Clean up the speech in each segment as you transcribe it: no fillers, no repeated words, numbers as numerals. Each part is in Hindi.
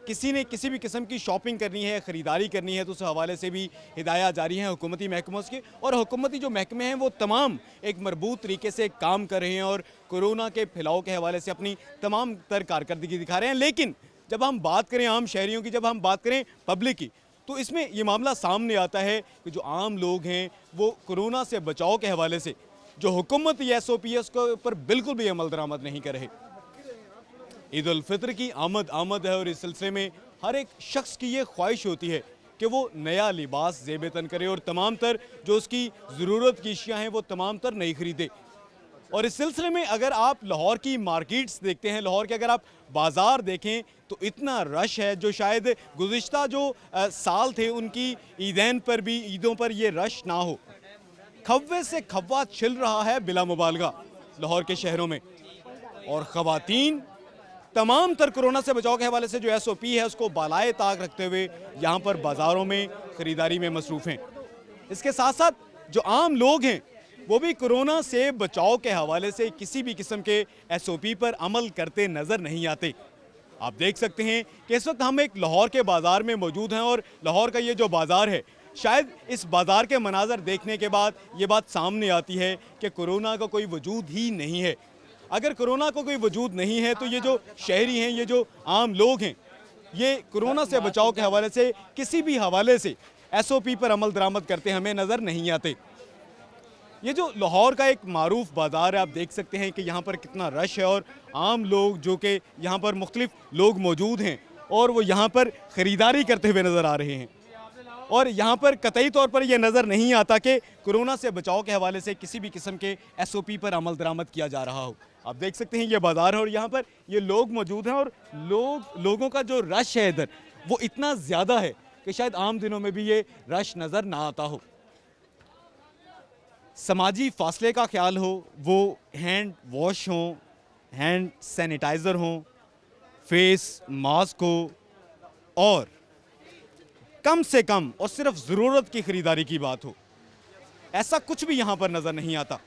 किसी ने किसी भी किस्म की शॉपिंग करनी है, ख़रीदारी करनी है, तो उस हवाले से भी हिदायत जारी हैं हुकूमती महकमों की। और हुकूमती जो महकमे हैं वो तमाम एक मरबूत तरीके से काम कर रहे हैं और कोरोना के फैलाव के हवाले से अपनी तमाम तर कारकर्दगी दिखा रहे हैं। लेकिन जब हम बात करें आम शहरियों की, जब हम बात करें पब्लिक की, तो इसमें ये मामला सामने आता है कि जो आम लोग हैं वो कोरोना से बचाव के हवाले से जो हुकूमत SOP है उसके ऊपर बिल्कुल भी अमल दरामद नहीं कर रहे। ईद उल फितर की आमद है और इस सिलसिले में हर एक शख्स की ये ख्वाहिश होती है कि वो नया लिबास ज़ेब तन करे और तमाम तर जो उसकी ज़रूरत की अशिया हैं वो तमाम तर नहीं खरीदे। और इस सिलसिले में अगर आप लाहौर की मार्केट्स देखते हैं, लाहौर के अगर आप बाज़ार देखें तो इतना रश है जो शायद गुज़िश्ता जो साल थे उनकी ईदैन पर भी, ईदों पर ये रश ना हो। खव्वे से खव्वा छिल रहा है बिला मुबालगा लाहौर के शहरों में। और ख़वातीन तमाम तर कोरोना से बचाव के हवाले से जो SOP है उसको बालाए ताक रखते हुए यहाँ पर बाज़ारों में ख़रीदारी में मसरूफ़ हैं। इसके साथ साथ जो आम लोग हैं वो भी कोरोना से बचाव के हवाले से किसी भी किस्म के SOP पर अमल करते नज़र नहीं आते। आप देख सकते हैं कि इस वक्त हम एक लाहौर के बाज़ार में मौजूद हैं और लाहौर का ये जो बाज़ार है, शायद इस बाज़ार के मनाज़र देखने के बाद ये बात सामने आती है कि कोरोना का कोई वजूद ही नहीं है। अगर कोरोना को कोई वजूद नहीं है तो ये जो शहरी हैं, ये जो आम लोग हैं, ये कोरोना से बचाव के हवाले से किसी भी हवाले से SOP पर अमल दरामद करते हमें नज़र नहीं आते। ये जो लाहौर का एक मारूफ बाज़ार है, आप देख सकते हैं कि यहाँ पर कितना रश है और आम लोग जो कि यहाँ पर मुख्तलिफ लोग मौजूद हैं और वो यहाँ पर ख़रीदारी करते हुए नज़र आ रहे हैं। और यहाँ पर कतई तौर पर यह नज़र नहीं आता कि कोरोना से बचाव के हवाले से किसी भी किस्म के SOP पर अमल दरामद किया जा रहा हो। आप देख सकते हैं ये बाज़ार है और यहाँ पर ये लोग मौजूद हैं और लोगों का जो रश है इधर वो इतना ज़्यादा है कि शायद आम दिनों में भी ये रश नज़र ना आता हो। समाजी फासले का ख्याल हो, वो हैंड वॉश हों, हैंड सैनिटाइज़र हों, फेस मास्क हो और कम से कम और सिर्फ ज़रूरत की ख़रीदारी की बात हो, ऐसा कुछ भी यहाँ पर नज़र नहीं आता।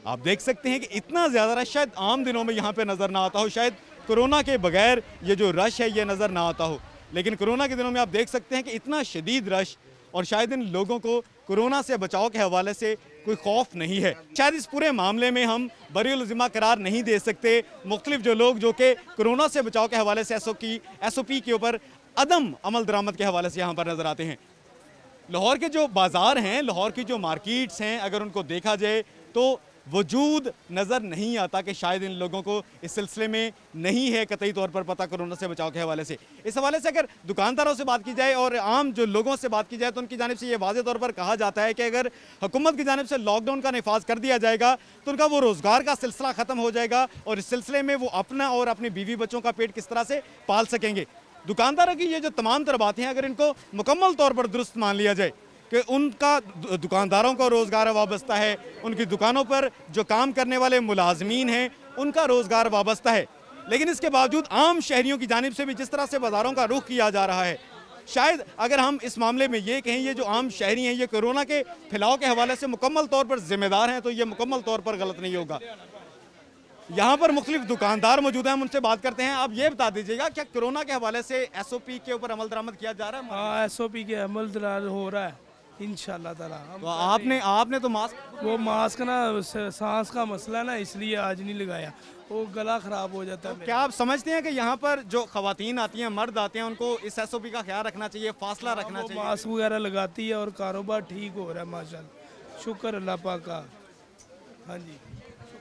आप देख सकते हैं कि इतना ज़्यादा रश शायद आम दिनों में यहाँ पे नज़र ना आता हो, शायद कोरोना के बगैर ये जो रश है ये नज़र ना आता हो, लेकिन कोरोना के दिनों में आप देख सकते हैं कि इतना शदीद रश और शायद इन लोगों को कोरोना से बचाव के हवाले से कोई खौफ नहीं है। शायद इस पूरे मामले में हम बरीउल ज़िम्मा करार नहीं दे सकते मुख्तलिफ जो लोग जो कि कोरोना से बचाव के हवाले से SOP के ऊपर अदम अमल दरामद के हवाले से यहाँ पर नज़र आते हैं। लाहौर के जो बाज़ार हैं, लाहौर की जो मार्केट्स हैं, अगर उनको देखा जाए तो वजूद नज़र नहीं आता कि शायद इन लोगों को इस सिलसिले में नहीं है कतई तौर पर पता कोरोना से बचाव के हवाले से। इस हवाले से अगर दुकानदारों से बात की जाए और आम जो लोगों से बात की जाए तो उनकी जानिब से ये वाज़े तौर पर कहा जाता है कि अगर हुकूमत की जानिब से लॉकडाउन का नफाज कर दिया जाएगा तो उनका वो रोज़गार का सिलसिला ख़त्म हो जाएगा और इस सिलसिले में वो अपना और अपनी बीवी बच्चों का पेट किस तरह से पाल सकेंगे। दुकानदारों की ये जो तमाम तर बातें हैं, अगर इनको मुकम्मल तौर पर दुरुस्त मान लिया जाए कि उनका दुकानदारों का रोज़गार वाबस्ता है, उनकी दुकानों पर जो काम करने वाले मुलाजमीन हैं उनका रोज़गार वाबस्ता है, लेकिन इसके बावजूद आम शहरियों की जानिब से भी जिस तरह से बाज़ारों का रुख किया जा रहा है, शायद अगर हम इस मामले में ये कहें ये जो आम शहरी हैं ये कोरोना के फैलाव के हवाले से मुकम्मल तौर पर ज़िम्मेदार हैं तो ये मुकम्मल तौर पर गलत नहीं होगा। यहाँ पर मुख्तलिफ दुकानदार मौजूद हैं, हम उनसे बात करते हैं। आप ये बता दीजिएगा क्या कोरोना के हवाले से SOP के ऊपर अमल दरामद किया जा रहा है? हाँ, SOP के अमल दरामद हो रहा है इंशाल्लाह ताला। तो आपने तो मास्क ना सांस का मसला ना इसलिए आज नहीं लगाया, वो गला ख़राब हो जाता है। क्या आप समझते हैं कि यहाँ पर जो ख़वातीन आती हैं, मर्द आते हैं, उनको इस SOP का ख्याल रखना चाहिए, फासला रखना चाहिए? मास्क वगैरह लगाती है और कारोबार ठीक हो रहा है माशाल्लाह, शुक्र अल्लाह पाक का। हाँ जी,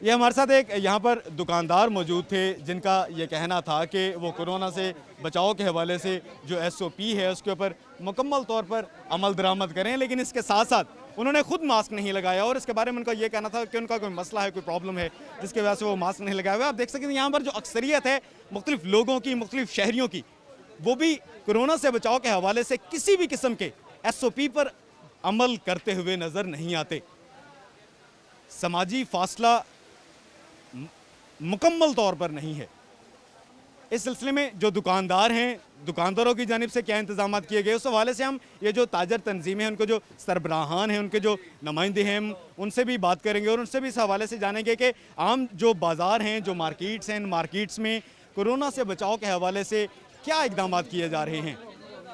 ये हमारे साथ एक यहाँ पर दुकानदार मौजूद थे जिनका ये कहना था कि वो कोरोना से बचाव के हवाले से जो SOP है उसके ऊपर मुकम्मल तौर पर अमल दरामद करें, लेकिन इसके साथ साथ उन्होंने खुद मास्क नहीं लगाया और इसके बारे में उनका ये कहना था कि उनका कोई मसला है, कोई प्रॉब्लम है जिसकी वजह से वो मास्क नहीं लगाए हुए। आप देख सकते हैं यहाँ पर जो अक्सरियत है मुख्तलिफ लोगों की, मुख्तलिफ शहरियों की, वो भी कोरोना से बचाव के हवाले से किसी भी किस्म के SOP पर अमल करते हुए नज़र नहीं आते। समाजी फासला मुकम्मल तौर पर नहीं है। इस सिलसिले में जो दुकानदार हैं, दुकानदारों की जानिब से क्या इंतजाम किए गए उस हवाले से हम ये जो ताजर तंजीमें हैं, उनको जो सरबराहान हैं, उनके जो नुमाइंदे हैं, हम उनसे भी बात करेंगे और उनसे भी इस हवाले से जानेंगे कि आम जो बाज़ार हैं, जो मार्केट्स हैं, इन मार्केट्स में कोरोना से बचाव के हवाले से क्या इकदाम किए जा रहे हैं?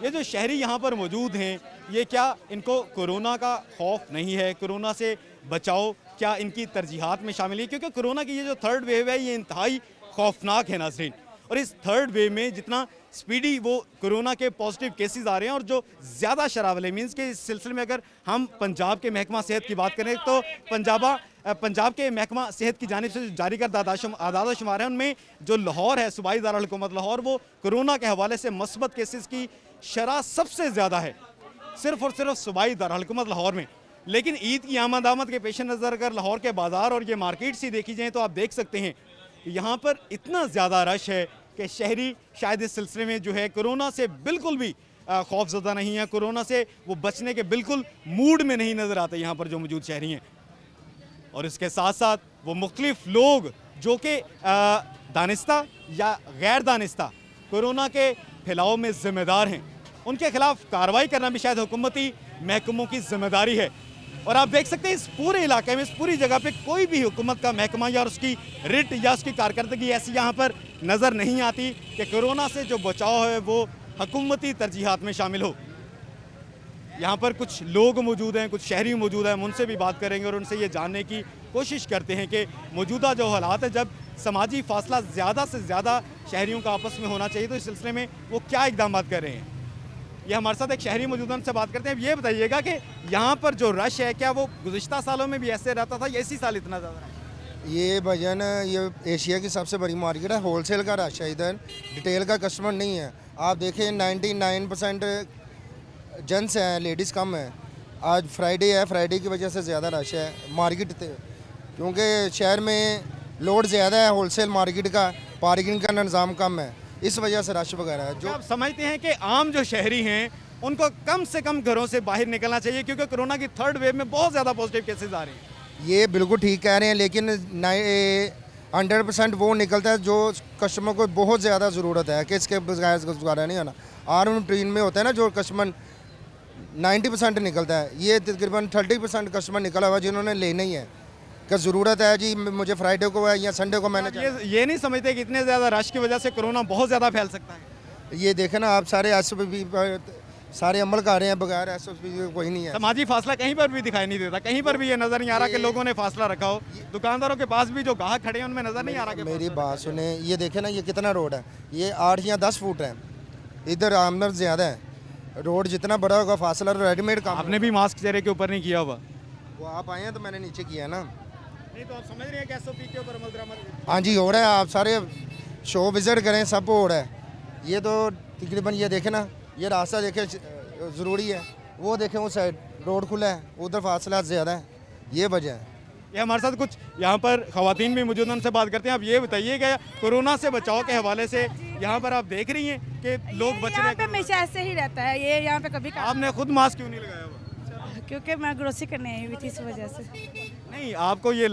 ये जो शहरी यहाँ पर मौजूद हैं, ये क्या इनको कोरोना का खौफ नहीं है? कोरोना से बचाव क्या इनकी तरजीहात में शामिल है? क्योंकि कोरोना की ये जो थर्ड वेव है ये इंतहाई खौफनाक है नाज़रीन। और इस थर्ड वेव में जितना स्पीडी वो कोरोना के पॉजिटिव केसेस आ रहे हैं और जो ज़्यादा शरावले मीन्स के इस सिलसिले में अगर हम पंजाब के महकमा सेहत की बात करें तो पंजाब के महकमा सेहत की जानिब से जारी करदा आदाद शुमार है, उनमें जो लाहौर है, सूबाई दारुल हुकूमत लाहौर, वो कोरोना के हवाले से मस्बत केसेस की शरह सबसे ज़्यादा है सिर्फ और सिर्फ सूबाई दारुल हुकूमत लाहौर में। लेकिन ईद की आमद के पेश नज़र अगर लाहौर के बाज़ार और ये मार्केट्स ही देखी जाएँ तो आप देख सकते हैं यहाँ पर इतना ज़्यादा रश है कि शहरी शायद इस सिलसिले में जो है कोरोना से बिल्कुल भी खौफज़दा नहीं है, कोरोना से वो बचने के बिल्कुल मूड में नहीं नज़र आते यहाँ पर जो मौजूद शहरी हैं। और इसके साथ साथ वो मुख्तलिफ लोग जो कि दानिस्ता या गैर दानिस्ता कोरोना के फैलाव में ज़िम्मेदार हैं, उनके खिलाफ कार्रवाई करना भी शायद हुकूमती महकमों की ज़िम्मेदारी है। और आप देख सकते हैं इस पूरे इलाके में, इस पूरी जगह पे कोई भी हुकूमत का महकमा या उसकी रिट या उसकी कारकर्दगी ऐसी यहाँ पर नज़र नहीं आती कि कोरोना से जो बचाव है वो हुकूमती तरजीहात में शामिल हो। यहाँ पर कुछ लोग मौजूद हैं, कुछ शहरी मौजूद हैं, हम उनसे भी बात करेंगे और उनसे ये जानने की कोशिश करते हैं कि मौजूदा जो हालात हैं, जब समाजी फासला ज़्यादा से ज़्यादा शहरियों का आपस में होना चाहिए, तो इस सिलसिले में वो क्या इकदाम कर रहे हैं। ये हमारे साथ एक शहरी मौजूद है, उनसे बात करते हैं। ये बताइएगा कि यहाँ पर जो रश है क्या वो गुज़िश्ता सालों में भी ऐसे रहता था या इसी साल इतना ज़्यादा रश? ये भजन ये एशिया की सबसे बड़ी मार्केट है, होलसेल का रश है, इधर डिटेल का कस्टमर नहीं है। आप देखें 99% जेंट्स हैं, लेडीज़ कम है। आज फ्राइडे है, फ्राइडे की वजह से ज़्यादा रश है मार्केट क्योंकि शहर में लोड ज़्यादा है होलसेल मार्केट का, पार्किंग का निज़ाम कम है, इस वजह से रश वगैरह है। जो आप समझते हैं कि आम जो शहरी हैं उनको कम से कम घरों से बाहर निकलना चाहिए क्योंकि कोरोना की थर्ड वेव में बहुत ज़्यादा पॉजिटिव केसेस आ रहे हैं? ये बिल्कुल ठीक कह रहे हैं, लेकिन 100% वो निकलता है जो कस्टमर को बहुत ज़्यादा ज़रूरत है कि इसके बगैर गुजारा नहीं आना। आर्म ट्रेन में होता है ना जो कस्टमर 90% निकलता है, ये तकरीबन 30% कस्टमर निकला हुआ जिन्होंने लेना ही है कि ज़रूरत है जी, मुझे फ्राइडे को है या संडे को मैंने ये नहीं समझते कि इतने ज़्यादा रश की वजह से कोरोना बहुत ज़्यादा फैल सकता है? ये देखें ना आप, सारे SOP सारे अमल कर रहे हैं, बगैर SOP कोई नहीं है। समाजी फासला कहीं पर भी दिखाई नहीं देता, कहीं पर भी ये नज़र नहीं आ रहा कि लोगों ने फासला रखा हो। दुकानदारों के पास भी जो गाहक खड़े हैं उनमें नज़र नहीं आ रहा कि मेरी बात सुने, ये देखें ना ये कितना रोड है, ये 8 या 10 फुट है, इधर आमदन ज़्यादा है, रोड जितना बड़ा होगा फासला रेडीमेड काम। आपने भी मास्क चेहरे के ऊपर नहीं किया हुआ? वो आप आए हैं तो मैंने नीचे किया ना। नहीं तो आप समझ रहे हैं कि SOP के ऊपर अमल दरामद? हाँ जी हो रहा है, आप सारे शो विज़िट करें, सब हो रहा है। ये तो तकरीबन ये देखें ना, ये रास्ता देखें ज़रूरी है, वो देखें वो साइड रोड खुला है, उधर फासला ज़्यादा है, ये वजह है। ये हमारे साथ कुछ यहाँ पर ख़वातीन भी मौजूद हैं, उनसे बात करते हैं। आप ये बताइए कि कोरोना से बचाव के हवाले से यहाँ पर आप देख रही हैं कि लोग बच रहे हैं? हमेशा ऐसे ही रहता है, ये यहाँ पे कभी आपने खुद मास्क क्यों नहीं लगाया हुआ? क्योंकि मैं ग्रोसरी करने आई हुई थी इस वजह से। नहीं, आपको ये